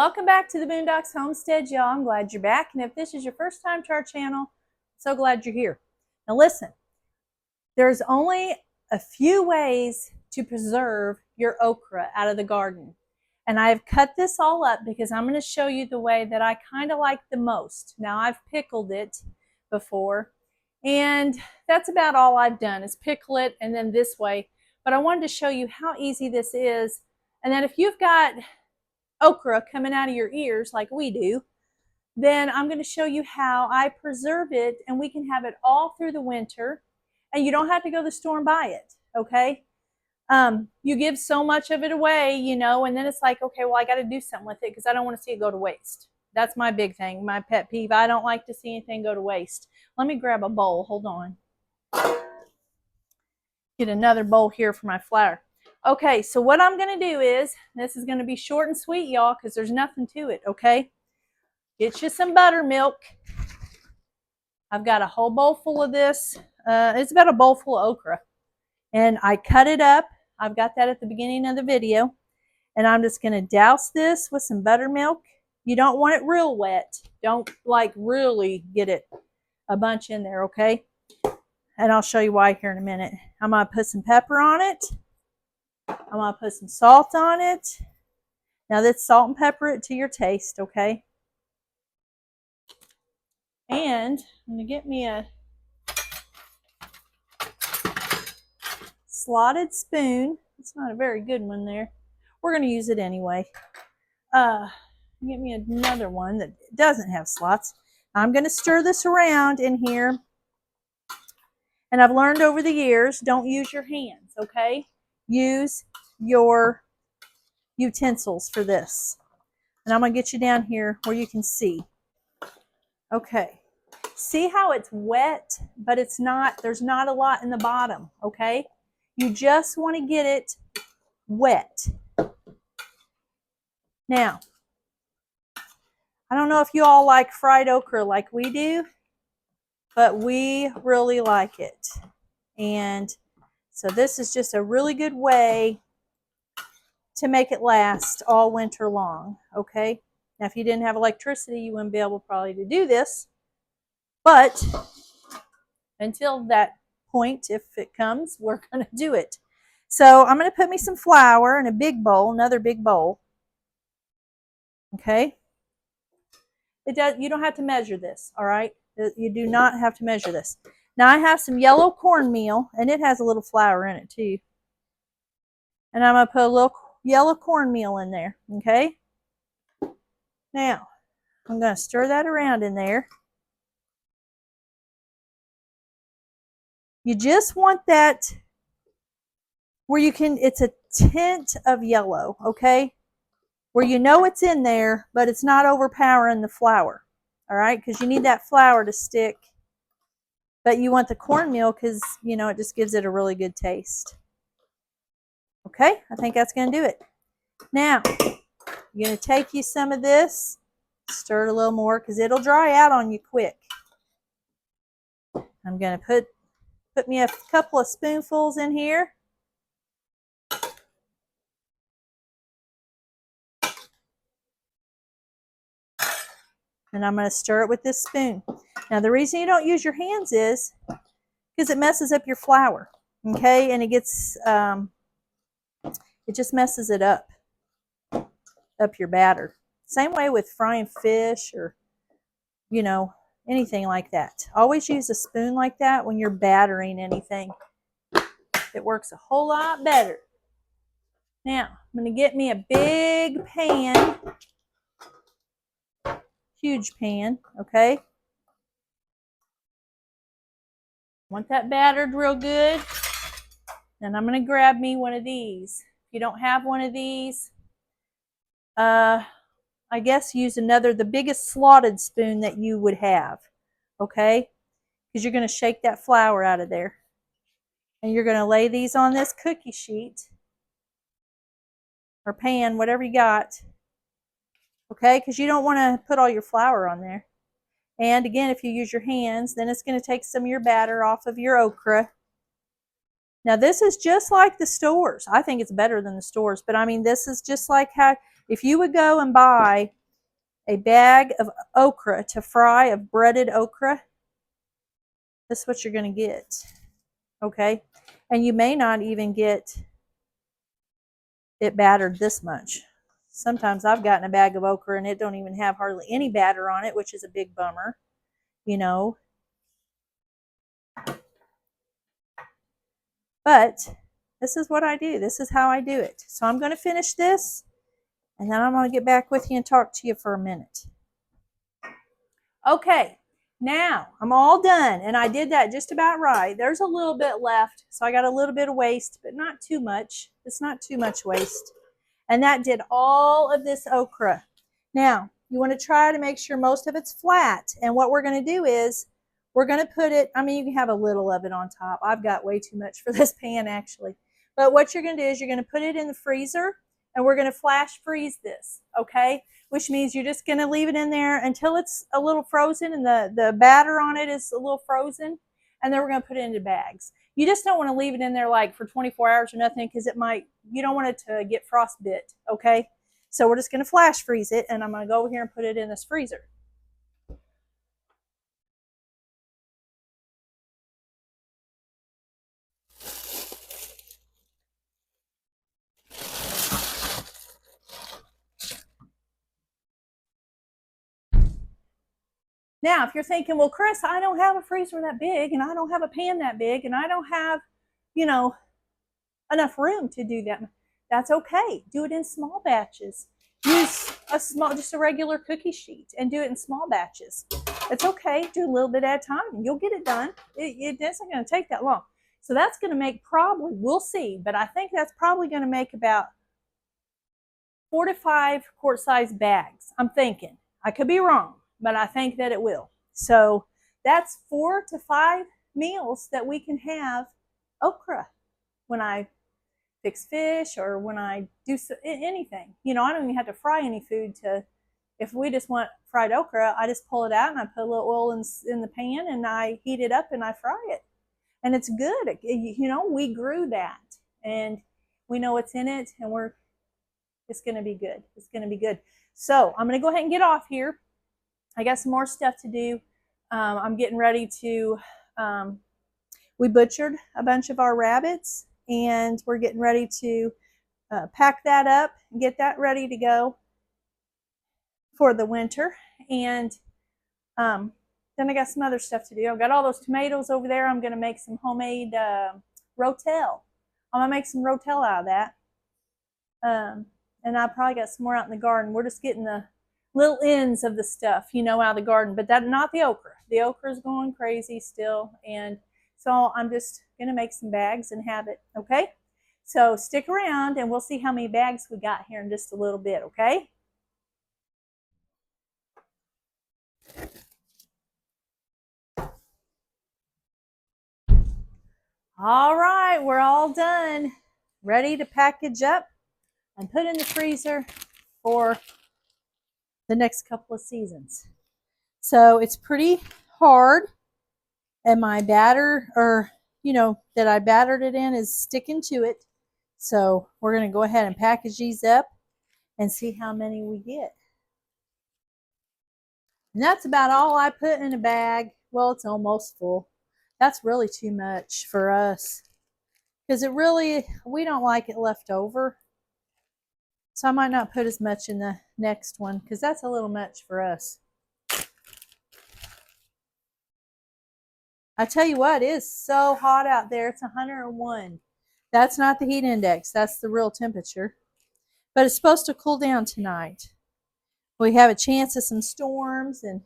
Welcome back to the Boondocks Homestead, y'all. I'm glad you're back. And if this is your first time to our channel, so glad you're here. Now listen, there's only a few ways to preserve your okra out of the garden. And I've cut this all up because I'm going to show you the way that I kind of like the most. Now I've pickled it before, and that's about all I've done is pickle it and then this way. But I wanted to show you how easy this is. And then if you've got okra coming out of your ears like we do, then I'm going to show you how I preserve it, and we can have it all through the winter, and you don't have to go to the store and buy it, okay? You give so much of it away, you know, and then it's like, okay, well, I got to do something with it because I don't want to see it go to waste. That's my big thing, my pet peeve. I don't like to see anything go to waste. Let me grab a bowl. Hold on. Get another bowl here for my flour. Okay, so what I'm going to do is, this is going to be short and sweet, y'all, because there's nothing to it, okay? Get you some buttermilk. I've got a whole bowl full of this. It's about a bowl full of okra. And I cut it up. I've got that at the beginning of the video. And I'm just going to douse this with some buttermilk. You don't want it real wet. Don't, like, really get it a bunch in there, okay? And I'll show you why here in a minute. I'm going to put some pepper on it. I'm going to put some salt on it. Now that's salt and pepper it to your taste, okay? And I'm going to get me a slotted spoon. It's not a very good one there. We're going to use it anyway. Get me another one that doesn't have slots. I'm going to stir this around in here. And I've learned over the years, don't use your hands, okay? Use your utensils for this. And I'm going to get you down here where you can see. Okay. See how it's wet, but it's not, there's not a lot in the bottom, okay? You just want to get it wet. Now, I don't know if you all like fried okra like we do, but we really like it. And so this is just a really good way to make it last all winter long, okay? Now, if you didn't have electricity, you wouldn't be able probably to do this. But until that point, if it comes, we're going to do it. So I'm going to put me some flour in a big bowl, another big bowl. Okay? You don't have to measure this, all right? You do not have to measure this. Now I have some yellow cornmeal, and it has a little flour in it too. And I'm going to put a little yellow cornmeal in there, okay? Now, I'm going to stir that around in there. You just want that where you can, it's a tint of yellow, okay? Where you know it's in there, but it's not overpowering the flour, all right? Because you need that flour to stick. But you want the cornmeal because, you know, it just gives it a really good taste. Okay, I think that's going to do it. Now, you're going to take you some of this, stir it a little more because it'll dry out on you quick. I'm going to put me a couple of spoonfuls in here. And I'm going to stir it with this spoon. Now, the reason you don't use your hands is because it messes up your flour, okay? And it gets, it just messes it up your batter. Same way with frying fish or, you know, anything like that. Always use a spoon like that when you're battering anything. It works a whole lot better. Now, I'm going to get me a big pan. Huge pan, okay? Want that battered real good. Then I'm going to grab me one of these. If you don't have one of these, I guess use the biggest slotted spoon that you would have, okay? Because you're going to shake that flour out of there. And you're going to lay these on this cookie sheet or pan, whatever you got, okay? Because you don't want to put all your flour on there. And again, if you use your hands, then it's going to take some of your batter off of your okra. Now, this is just like the stores. I think it's better than the stores, but I mean, this is just like how, if you would go and buy a bag of okra to fry, of breaded okra, this is what you're going to get. Okay? And you may not even get it battered this much. Sometimes I've gotten a bag of okra and it don't even have hardly any batter on it, which is a big bummer, you know. But this is what I do. This is how I do it. So I'm going to finish this, and then I'm going to get back with you and talk to you for a minute. Okay, now I'm all done, and I did that just about right. There's a little bit left, so I got a little bit of waste, but not too much. It's not too much waste. And that did all of this okra. Now, you want to try to make sure most of it's flat. And what we're going to do is we're going to put it, I mean, you can have a little of it on top. I've got way too much for this pan, actually. But what you're going to do is you're going to put it in the freezer, and we're going to flash freeze this, okay? Which means you're just going to leave it in there until it's a little frozen and the batter on it is a little frozen. And then we're going to put it into bags. You just don't want to leave it in there like for 24 hours or nothing, because it might, you don't want it to get frostbit, okay? So we're just going to flash freeze it, and I'm going to go over here and put it in this freezer. Now, if you're thinking, well, Chris, I don't have a freezer that big, and I don't have a pan that big, and I don't have, you know, enough room to do that, that's okay. Do it in small batches. Use a small, just a regular cookie sheet, and do it in small batches. It's okay. Do a little bit at a time, and you'll get it done. It isn't going to take that long. So that's going to make probably, we'll see, but I think that's probably going to make about 4 to 5 quart-sized bags. I'm thinking. I could be wrong, but I think that it will. So that's 4 to 5 meals that we can have okra when I fix fish or when I do anything. You know, I don't even have to fry any food to, if we just want fried okra, I just pull it out and I put a little oil in the pan and I heat it up and I fry it. And it's good. You know, we grew that and we know what's in it, and it's going to be good. It's going to be good. So I'm going to go ahead and get off here. I got some more stuff to do. I'm getting ready to, we butchered a bunch of our rabbits, and we're getting ready to pack that up and get that ready to go for the winter. And then I got some other stuff to do. I've got all those tomatoes over there. I'm going to make some homemade rotel. I'm going to make some rotel out of that. And I probably got some more out in the garden. We're just getting the little ends of the stuff, you know, out of the garden. But that, not the okra. The okra is going crazy still. And so I'm just going to make some bags and have it, okay? So stick around and we'll see how many bags we got here in just a little bit, okay? All right, we're all done. Ready to package up and put in the freezer for the next couple of seasons. So it's pretty hard, and my batter, or you know, that I battered it in, is sticking to it. So we're going to go ahead and package these up and see how many we get. And that's about all I put in a bag. Well, it's almost full. That's really too much for us, because it really, we don't like it left over. So I might not put as much in the next one, because that's a little much for us. I tell you what, it is so hot out there. It's 101. That's not the heat index. That's the real temperature. But it's supposed to cool down tonight. We have a chance of some storms, and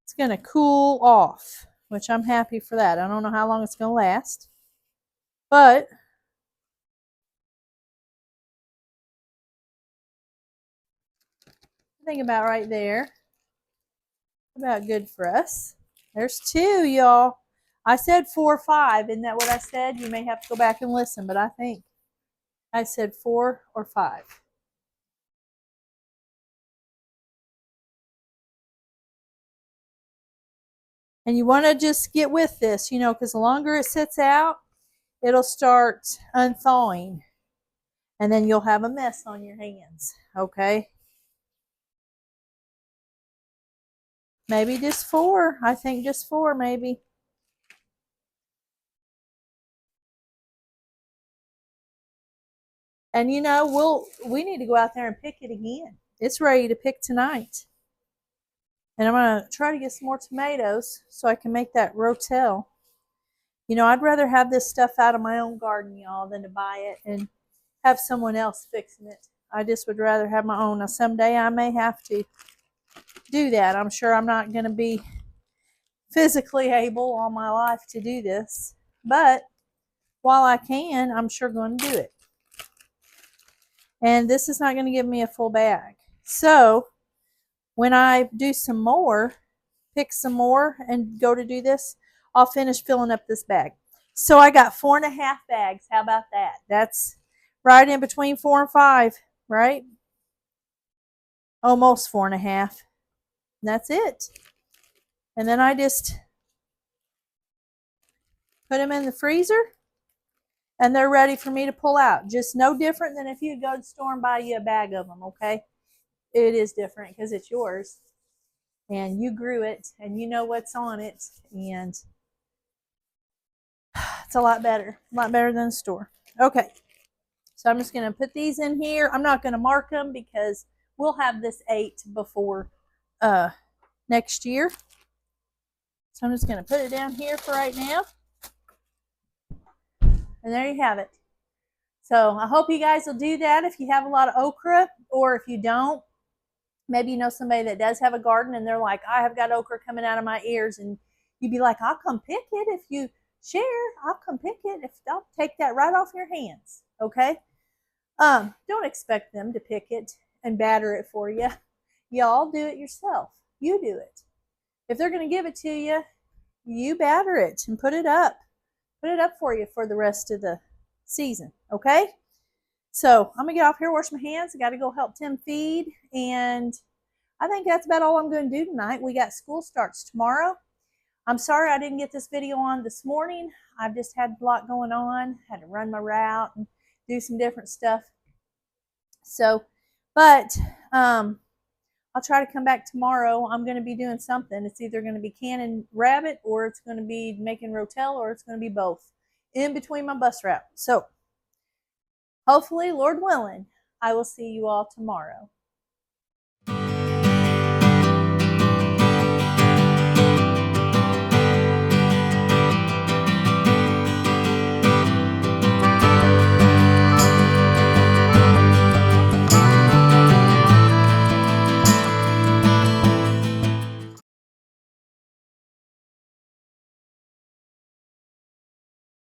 it's going to cool off, which I'm happy for that. I don't know how long it's going to last. But think about right there. About good for us. There's 2, y'all. I said 4 or 5. Isn't that what I said? You may have to go back and listen, but I think I said 4 or 5. And you want to just get with this, you know, because the longer it sits out, it'll start unthawing. And then you'll have a mess on your hands, okay? Maybe just 4. I think just 4 maybe. And you know, we need to go out there and pick it again. It's ready to pick tonight. And I'm going to try to get some more tomatoes so I can make that rotel. You know, I'd rather have this stuff out of my own garden, y'all, than to buy it and have someone else fixing it. I just would rather have my own. Now, someday I may have to do that. I'm sure I'm not going to be physically able all my life to do this. But while I can, I'm sure going to do it. And this is not going to give me a full bag. So when I do some more, pick some more and go to do this, I'll finish filling up this bag. So I got 4.5 bags. How about that? That's right in between 4 and 5, right? Almost 4.5. That's it. And then I just put them in the freezer and they're ready for me to pull out. Just no different than if you go to the store and buy you a bag of them, okay? It is different because it's yours and you grew it and you know what's on it, and it's a lot better than the store. Okay, so I'm just going to put these in here. I'm not going to mark them because we'll have this ate before next year. So I'm just going to put it down here for right now. And there you have it. So I hope you guys will do that if you have a lot of okra, or if you don't, maybe you know somebody that does have a garden and they're like, I have got okra coming out of my ears, and you'd be like, I'll come pick it if you share. I'll come pick it. If I'll take that right off your hands. Okay. Don't expect them to pick it and batter it for you. Y'all do it yourself. You do it. If they're going to give it to you, you batter it and put it up. Put it up for you for the rest of the season. Okay. So I'm going to get off here, wash my hands. I got to go help Tim feed. And I think that's about all I'm going to do tonight. We got school starts tomorrow. I'm sorry I didn't get this video on this morning. I've just had a lot going on. Had to run my route and do some different stuff. So, but I'll try to come back tomorrow. I'm going to be doing something. It's either going to be canning rabbit, or it's going to be making rotel, or it's going to be both in between my bus route. So hopefully, Lord willing, I will see you all tomorrow.